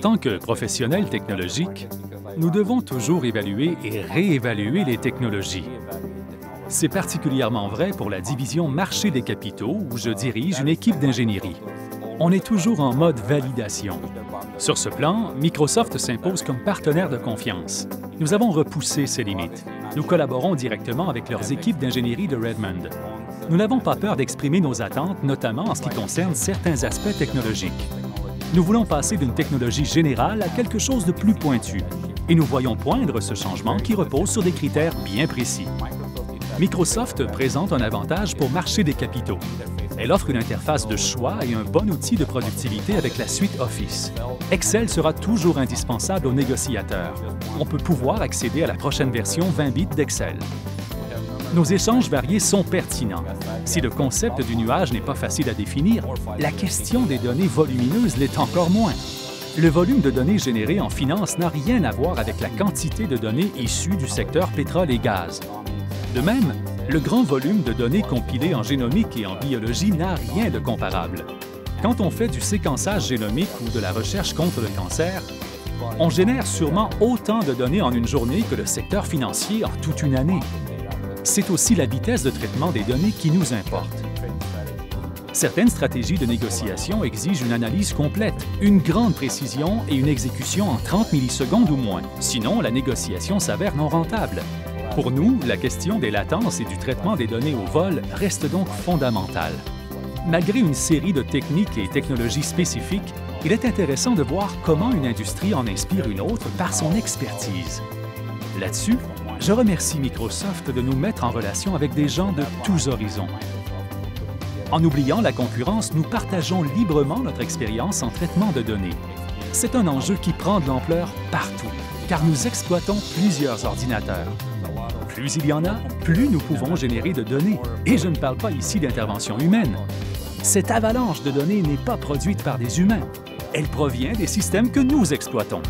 tant que professionnels technologiques, nous devons toujours évaluer et réévaluer les technologies. C'est particulièrement vrai pour la division marché des capitaux où je dirige une équipe d'ingénierie. On est toujours en mode validation. Sur ce plan, Microsoft s'impose comme partenaire de confiance. Nous avons repoussé ces limites. Nous collaborons directement avec leurs équipes d'ingénierie de Redmond. Nous n'avons pas peur d'exprimer nos attentes, notamment en ce qui concerne certains aspects technologiques. Nous voulons passer d'une technologie générale à quelque chose de plus pointu. Et nous voyons poindre ce changement qui repose sur des critères bien précis. Microsoft présente un avantage pour marcher des capitaux. Elle offre une interface de choix et un bon outil de productivité avec la suite Office. Excel sera toujours indispensable aux négociateurs. On peut pouvoir accéder à la prochaine version 20 bits d'Excel. Nos échanges variés sont pertinents. Si le concept du nuage n'est pas facile à définir, la question des données volumineuses l'est encore moins. Le volume de données générées en finance n'a rien à voir avec la quantité de données issues du secteur pétrole et gaz. De même, le grand volume de données compilées en génomique et en biologie n'a rien de comparable. Quand on fait du séquençage génomique ou de la recherche contre le cancer, on génère sûrement autant de données en une journée que le secteur financier en toute une année. C'est aussi la vitesse de traitement des données qui nous importe. Certaines stratégies de négociation exigent une analyse complète, une grande précision et une exécution en 30 millisecondes ou moins. Sinon, la négociation s'avère non rentable. Pour nous, la question des latences et du traitement des données au vol reste donc fondamentale. Malgré une série de techniques et technologies spécifiques, il est intéressant de voir comment une industrie en inspire une autre par son expertise. Là-dessus, je remercie Microsoft de nous mettre en relation avec des gens de tous horizons. En oubliant la concurrence, nous partageons librement notre expérience en traitement de données. C'est un enjeu qui prend de l'ampleur partout, car nous exploitons plusieurs ordinateurs. Plus il y en a, plus nous pouvons générer de données. Et je ne parle pas ici d'intervention humaine. Cette avalanche de données n'est pas produite par des humains. Elle provient des systèmes que nous exploitons.